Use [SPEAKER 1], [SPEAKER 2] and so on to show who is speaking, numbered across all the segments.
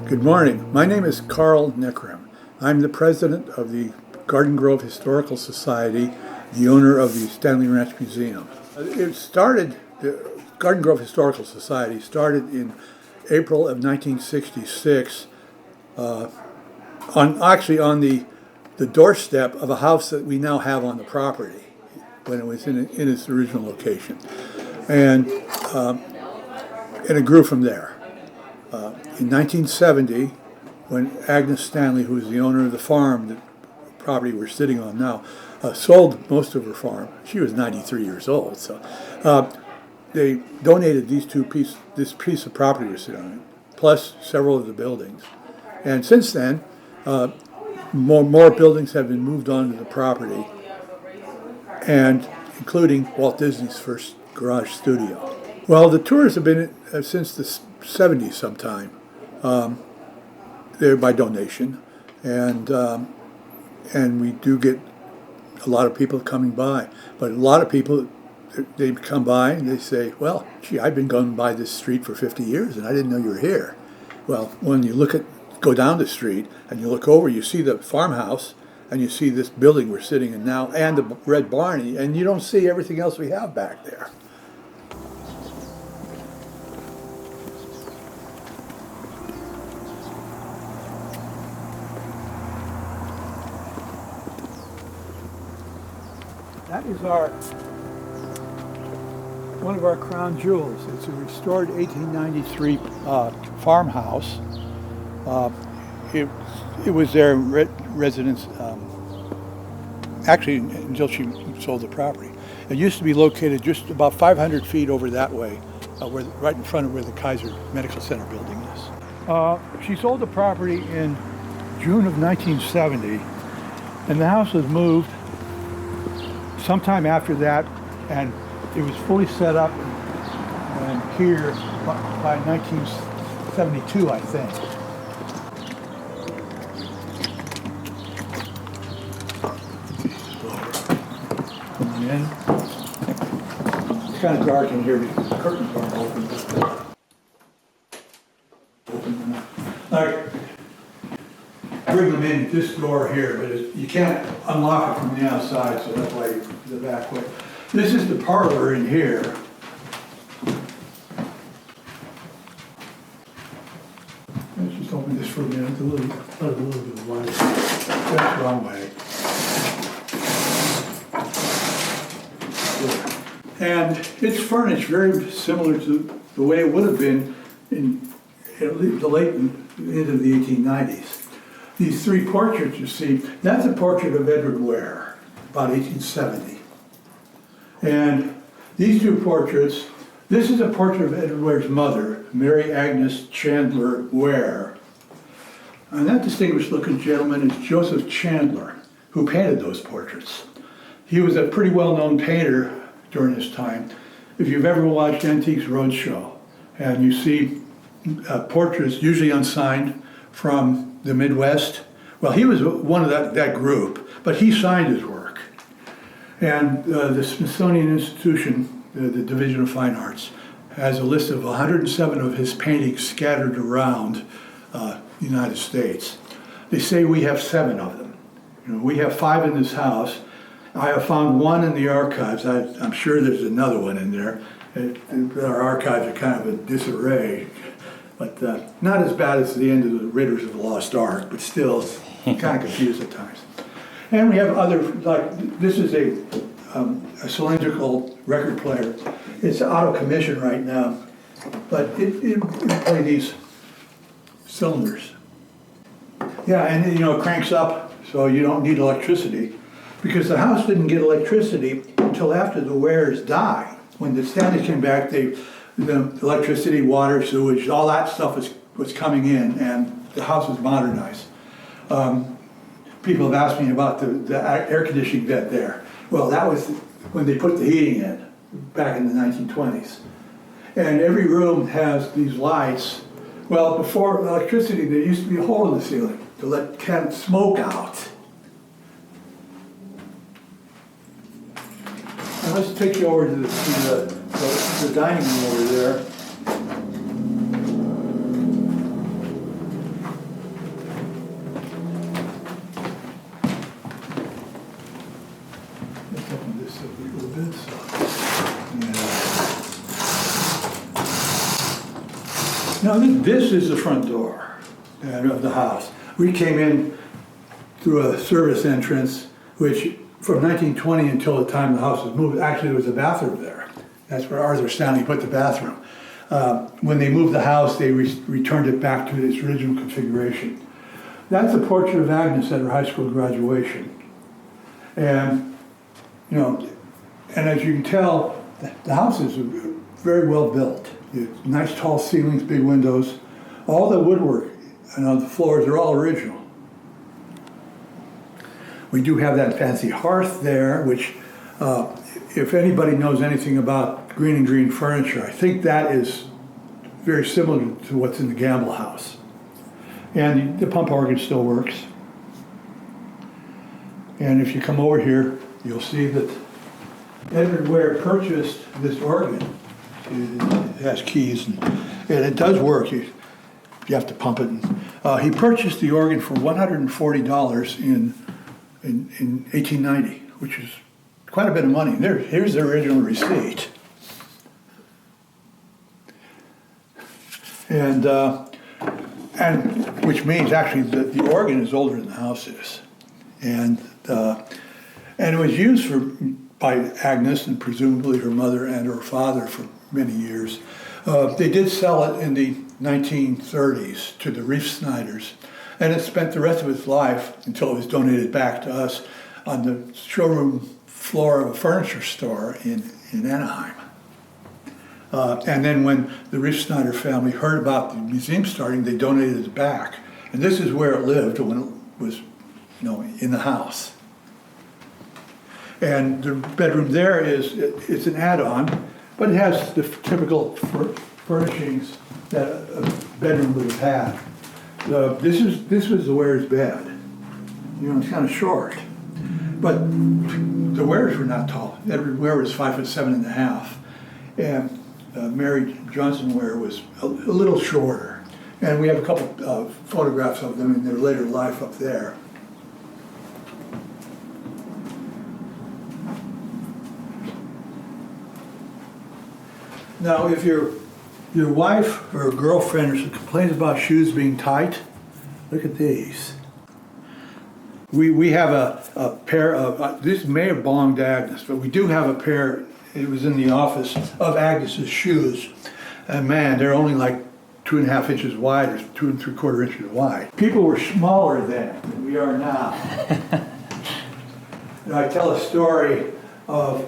[SPEAKER 1] Good morning. My name is Karl Knickrehm. I'm the president of the GardenGrove Historical Society, the owner of the Stanley Ranch Museum. The GardenGrove Historical Society started in April of 1966 on the doorstep of a house that we now have on the property when it was in its original location. And it grew from there. In 1970, when Agnes Stanley, who is the owner of the farm, the property we're sitting on now, sold most of her farm. She was 93 years old, so they donated this piece of property we're sitting on, plus several of the buildings. And since then, more buildings have been moved onto the property, and including Walt Disney's first garage studio. Well, the tours have been since the 70s sometime. They're by donation, and we do get a lot of people coming by. But a lot of people, they come by and they say, well, gee, I've been going by this street for 50 years and I didn't know you were here. Well, when you go down the street and you look over, you see the farmhouse and you see this building we're sitting in now and the red barn, and you don't see everything else we have back there. That is one of our crown jewels. It's a restored 1893 farmhouse. It was their residence, actually until she sold the property. It used to be located just about 500 feet over that way, right in front of where the Kaiser Medical Center building is. She sold the property in June of 1970, and the house was moved sometime after that, and it was fully set up and here by 1972, I think. Coming in. It's kind of dark in here because the curtains aren't open. Bring them in this door here, but you can't unlock it from the outside, so that's why the back way. This is the parlor in here. Let's just open this for a minute, let a little bit of light. That's the wrong way. And it's furnished very similar to the way it would have been in the late end of the 1890s. These three portraits you see, that's a portrait of Edward Ware, about 1870. And these two portraits, this is a portrait of Edward Ware's mother, Mary Agnes Chandler Ware. And that distinguished looking gentleman is Joseph Chandler, who painted those portraits. He was a pretty well-known painter during his time. If you've ever watched Antiques Roadshow, and you see portraits usually unsigned from the Midwest, well, he was one of that group, but he signed his work. And the Smithsonian Institution, the Division of Fine Arts, has a list of 107 of his paintings scattered around the United States. They say we have 7 of them. We have 5 in this house. I have found 1 in the archives. I'm sure there's another one in there. Our archives are kind of a disarray. But not as bad as the end of the Raiders of the Lost Ark, but still kind of confused at times. And we have other, like this is a cylindrical record player. It's out of commission right now, but it play these cylinders. Yeah, and it cranks up, so you don't need electricity, because the house didn't get electricity until after the Wares died. When the Stanleys came back, the electricity, water, sewage, all that stuff was coming in, and the house was modernized. People have asked me about the air conditioning vent there. Well, that was when they put the heating in, back in the 1920s. And every room has these lights. Well, before electricity, there used to be a hole in the ceiling to let smoke out. And let's take you over to the dining room over there. Now, this is the front door of the house. We came in through a service entrance, which from 1920 until the time the house was moved, actually there was a bathroom there. That's where Arthur Stanley put the bathroom. When they moved the house, they returned it back to its original configuration. That's a portrait of Agnes at her high school graduation. And, you know, and as you can tell, the house is very well built. Nice tall ceilings, big windows. All the woodwork and on the floors are all original. We do have that fancy hearth there, which if anybody knows anything about green and green furniture, I think that is very similar to what's in the Gamble house. And the pump organ still works. And if you come over here, you'll see that Edward Ware purchased this organ. It has keys and it does work. You have to pump it. He purchased the organ for $140 in 1890, which is quite a bit of money. Here's the original receipt. And which means actually that the organ is older than the house is. And it was used by Agnes and presumably her mother and her father for many years. They did sell it in the 1930s to the Reef Snyders, and it spent the rest of its life until it was donated back to us on the showroom floor of a furniture store in Anaheim. And then when the Reef Snyder family heard about the museum starting, they donated it back. And this is where it lived when it was, in the house. And the bedroom there it's an add-on, but it has the typical furnishings that a bedroom would have had. This was the Ware's bed. It's kind of short. But the Wares were not tall. Edward Ware was 5'7.5", and Mary Johnson Ware was a little shorter. And we have a couple of photographs of them in their later life up there. Now, if your wife or girlfriend complains about shoes being tight, look at these. We have a pair of, this may have belonged to Agnes, but we do have a pair, it was in the office, of Agnes's shoes. And man, they're only like 2.5 inches wide or 2 3/4 inches wide. People were smaller then than we are now. I tell a story about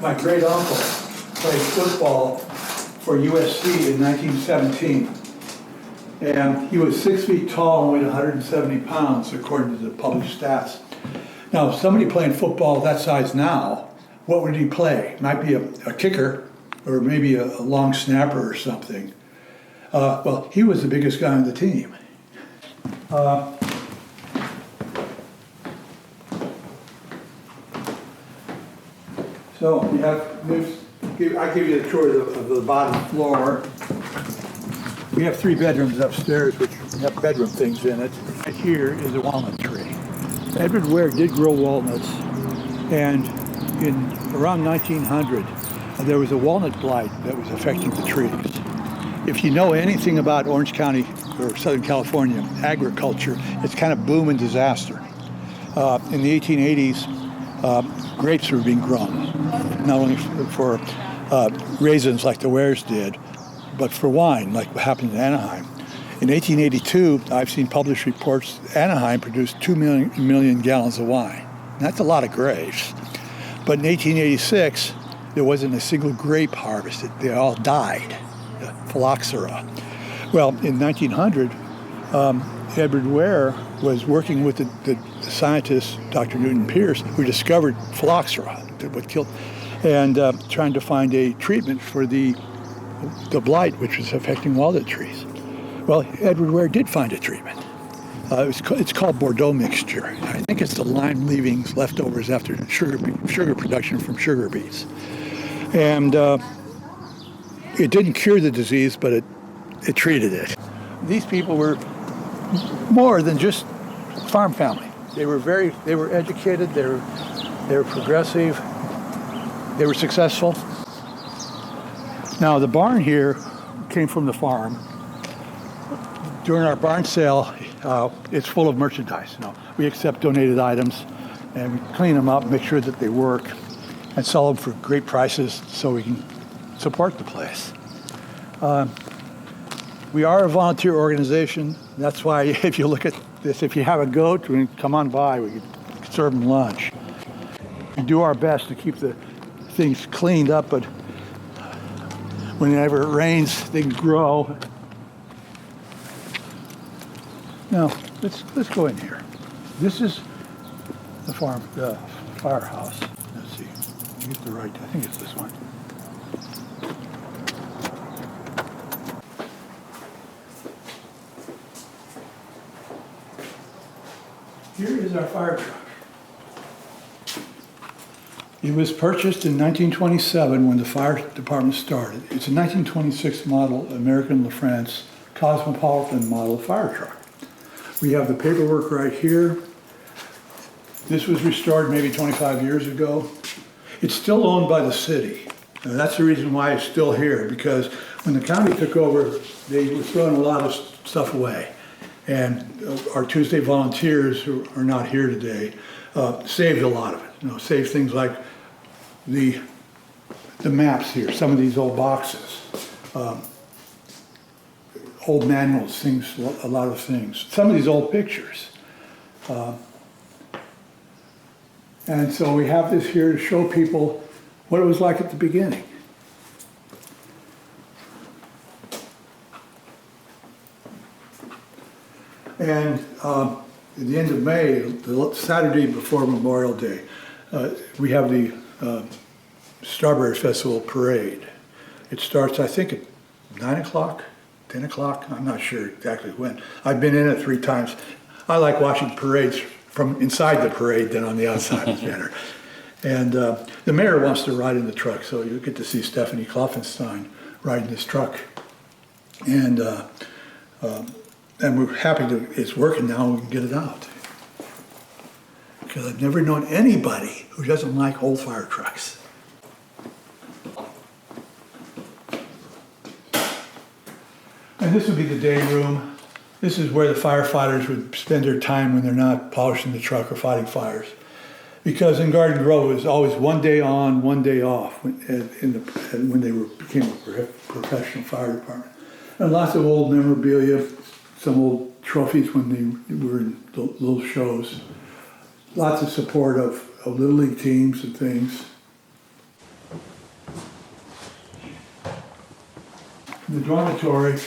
[SPEAKER 1] my great uncle played football for USC in 1917. And he was 6 feet tall and weighed 170 pounds, according to the published stats. Now, somebody playing football that size now, what would he play? Might be a kicker, or maybe a long snapper or something. Well, he was the biggest guy on the team. So you have this. I give you a tour of the bottom floor. We have 3 bedrooms upstairs, which have bedroom things in it. And here is a walnut tree. Edward Ware did grow walnuts, and in around 1900, there was a walnut blight that was affecting the trees. If you know anything about Orange County or Southern California agriculture, it's kind of boom and disaster. In the 1880s, grapes were being grown, not only for raisins like the Wares did, but for wine, like what happened in Anaheim. In 1882, I've seen published reports, Anaheim produced 2 million gallons of wine. That's a lot of grapes. But in 1886, there wasn't a single grape harvested. They all died, phylloxera. Well, in 1900, Edward Ware was working with the scientist, Dr. Newton Pierce, who discovered phylloxera, what killed, and trying to find a treatment for the blight which was affecting walnut trees. Well, Edward Ware did find a treatment. It's called Bordeaux mixture. I think it's the lime leavings, leftovers after sugar production from sugar beets. And it didn't cure the disease, but it treated it. These people were more than just farm family. They were educated, they were progressive, they were successful. Now the barn here came from the farm. During our barn sale, it's full of merchandise. We accept donated items, and we clean them up, make sure that they work, and sell them for great prices so we can support the place. We are a volunteer organization. That's why if you look at this, if you have a goat, come on by, we can serve them lunch. We do our best to keep the things cleaned up, but whenever it rains, things grow. Now, let's go in here. This is the firehouse. Let's see, get the right, I think it's this one. Here is our fire truck. It was purchased in 1927 when the fire department started. It's a 1926 model American LaFrance Cosmopolitan model fire truck. We have the paperwork right here. This was restored maybe 25 years ago. It's still owned by the city. And that's the reason why it's still here, because when the county took over, they were throwing a lot of stuff away. And our Tuesday volunteers, who are not here today, saved a lot of it. Saved things like the maps here, some of these old boxes, old manuals, a lot of things. Some of these old pictures. And so we have this here to show people what it was like at the beginning. And at the end of May, the Saturday before Memorial Day, we have the Strawberry Festival Parade. It starts, I think, at 9 o'clock, 10 o'clock, I'm not sure exactly when. I've been in it 3 times. I like watching parades from inside the parade than on the outside. It's better. And the mayor wants to ride in the truck, so you get to see Stephanie Kloffenstein ride in this truck. And we're happy it's working now, we can get it out. Because I've never known anybody who doesn't like old fire trucks. And this would be the day room. This is where the firefighters would spend their time when they're not polishing the truck or fighting fires. Because in Garden Grove, it was always one day on, one day off when they became a professional fire department. And lots of old memorabilia, some old trophies when they were in little shows. Lots of support of Little League teams and things. The dormitory,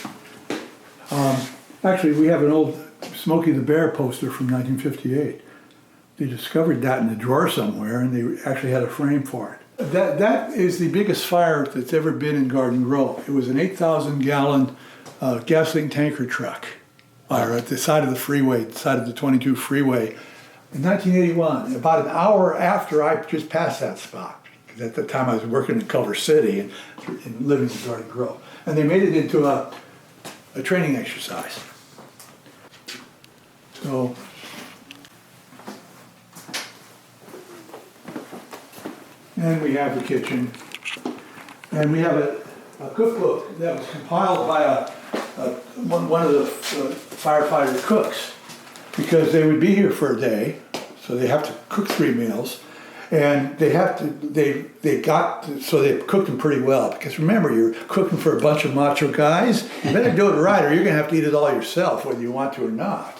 [SPEAKER 1] actually we have an old Smokey the Bear poster from 1958. They discovered that in a drawer somewhere and they actually had a frame for it. That is the biggest fire that's ever been in Garden Grove. It was an 8,000-gallon gasoline tanker truck fire at the side of the freeway, the side of the 22 freeway in 1981, about an hour after I just passed that spot. At the time I was working in Culver City and living in Garden Grove. And they made it into a training exercise. So, and we have the kitchen. And we have a cookbook that was compiled by one of the firefighter cooks, because they would be here for a day, so they have to cook 3 meals. And they cooked them pretty well, because remember, you're cooking for a bunch of macho guys. You better do it right, or you're going to have to eat it all yourself, whether you want to or not.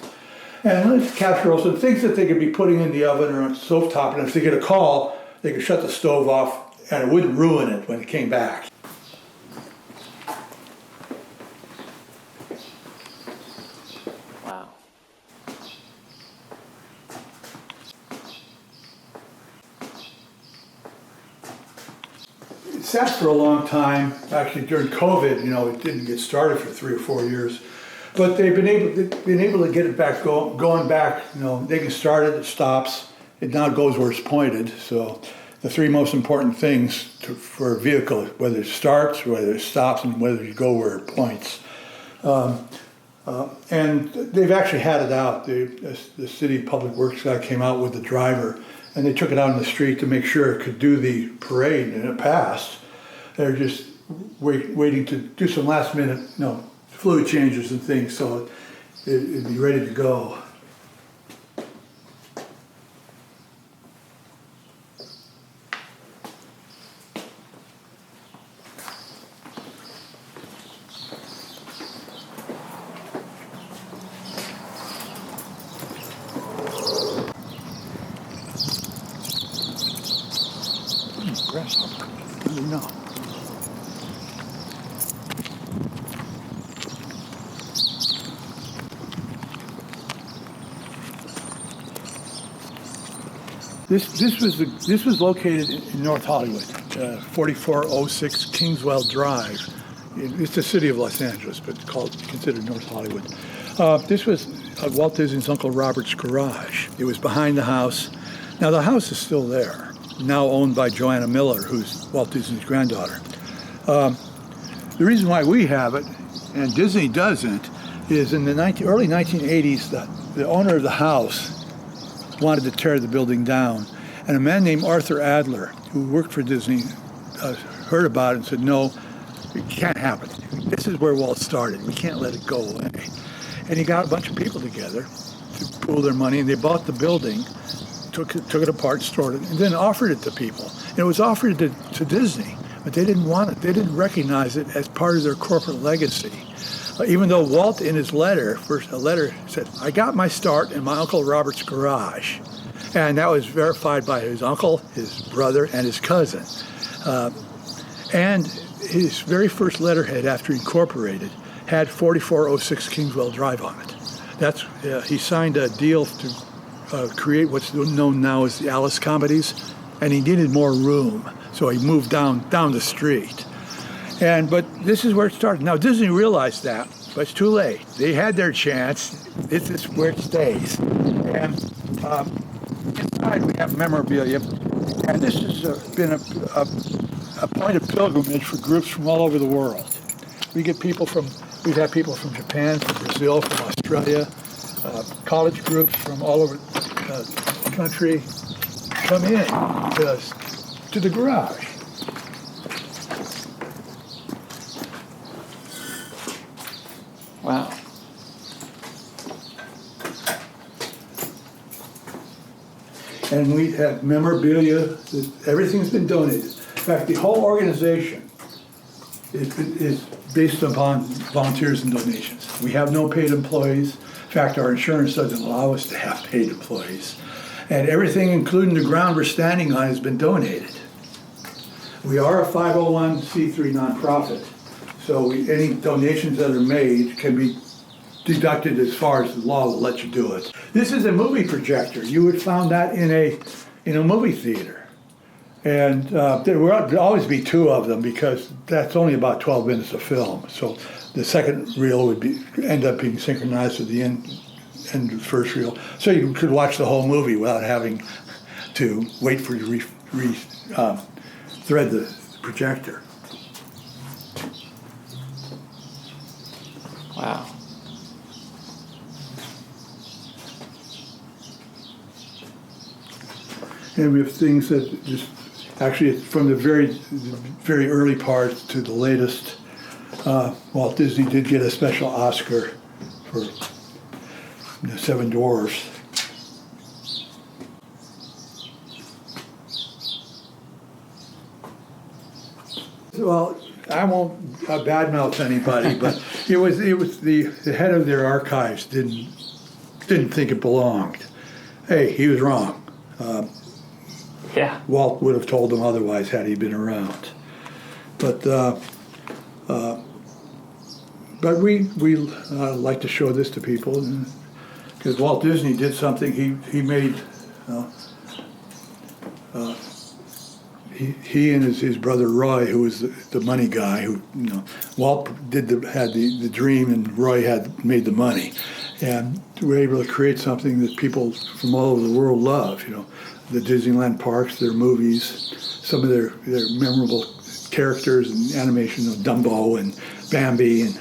[SPEAKER 1] And let's casseroles and things that they could be putting in the oven or on stovetop, and if they get a call, they could shut the stove off, and it wouldn't ruin it when it came back.
[SPEAKER 2] Wow.
[SPEAKER 1] It sat for a long time. Actually, during COVID, it didn't get started for 3 or 4 years. But they've been able to get it back going back. They can start it, it stops. It now goes where it's pointed. So the 3 most important things for a vehicle, whether it starts, whether it stops, and whether you go where it points. And they've actually had it out. The city public works guy came out with the driver, and they took it out on the street to make sure it could do the parade, and it passed. They're just waiting to do some last minute, fluid changes and things, so it'd be ready to go. Grasshopper. I don't know. This was located in North Hollywood, 4406 Kingswell Drive. It's the city of Los Angeles, but it's considered North Hollywood. This was Walt Disney's Uncle Robert's garage. It was behind the house. Now the house is still there, now owned by Joanna Miller, who's Walt Disney's granddaughter. The reason why we have it, and Disney doesn't, is in the early 1980s, the owner of the house wanted to tear the building down. And a man named Arthur Adler, who worked for Disney, heard about it and said, no, it can't happen. This is where Walt started. We can't let it go away. And he got a bunch of people together to pool their money, and they bought the building, took it apart, stored it, and then offered it to people. And it was offered to Disney, but they didn't want it. They didn't recognize it as part of their corporate legacy. Even though Walt, in his letter, said, I got my start in my Uncle Robert's garage. And that was verified by his uncle, his brother, and his cousin. And his very first letterhead after he incorporated had 4406 Kingswell Drive on it. He signed a deal to create what's known now as the Alice Comedies, and he needed more room, so he moved down the street. But this is where it started. Now, Disney realized that, but it's too late. They had their chance. This is where it stays. And inside we have memorabilia, and this has been a point of pilgrimage for groups from all over the world. We've had people from Japan, from Brazil, from Australia, college groups from all over the country come in to the garage.
[SPEAKER 2] Wow.
[SPEAKER 1] And we have memorabilia. Everything's been donated. In fact, the whole organization is based upon volunteers and donations. We have no paid employees. In fact, our insurance doesn't allow us to have paid employees. And everything, including the ground we're standing on, has been donated. We are a 501c3 nonprofit, so any donations that are made can be deducted as far as the law will let you do it. This is a movie projector. You would find that in a movie theater. And there would always be two of them because that's only about 12 minutes of film. So the second reel would end up being synchronized with the end of the first reel. So you could watch the whole movie without having to wait for you to thread the projector.
[SPEAKER 2] Wow.
[SPEAKER 1] And we have things that just actually from the very early part to the latest. Walt Disney did get a special Oscar for the Seven Dwarfs. Well, I won't badmouth anybody, but it was the head of their archives didn't think it belonged. Hey, he was wrong.
[SPEAKER 2] Yeah.
[SPEAKER 1] Walt would have told him otherwise had he been around. But we like to show this to people because Walt Disney did something. He made he and his brother Roy, who was the money guy, who Walt had the dream and Roy had made the money, and we were able to create something that people from all over the world love. The Disneyland parks, their movies, some of their memorable characters and animation of Dumbo and Bambi and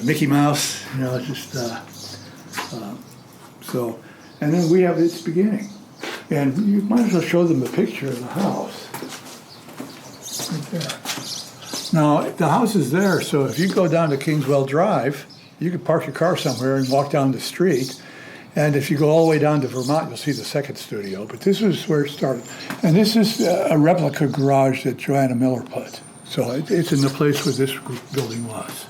[SPEAKER 1] Mickey Mouse. So, and then we have its beginning, and you might as well show them a picture of the house right there. Now, the house is there, so if you go down to Kingswell Drive, you could park your car somewhere and walk down the street. And if you go all the way down to Vermont, you'll see the second studio. But this is where it started. And this is a replica garage that Joanna Miller put. So it's in the place where this building was.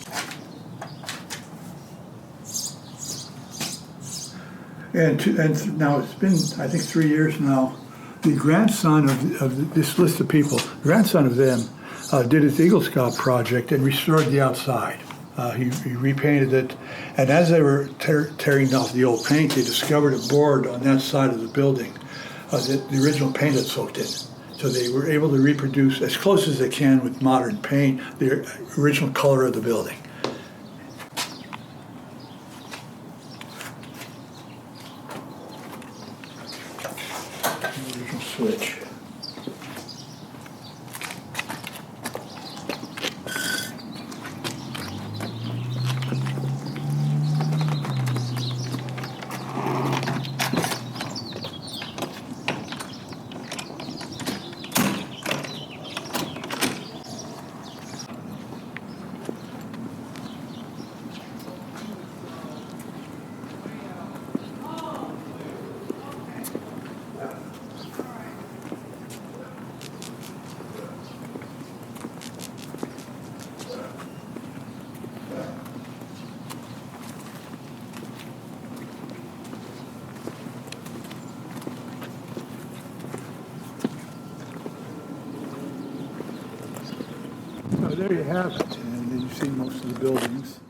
[SPEAKER 1] And now it's been, I think, 3 years now. The grandson of this list of people, grandson of them, did his Eagle Scout project and restored the outside. He repainted it, and as they were tearing off the old paint, they discovered a board on that side of the building that the original paint had soaked in. So they were able to reproduce as close as they can with modern paint the original color of the building. The original switch. So there you have it, and you've seen most of the buildings.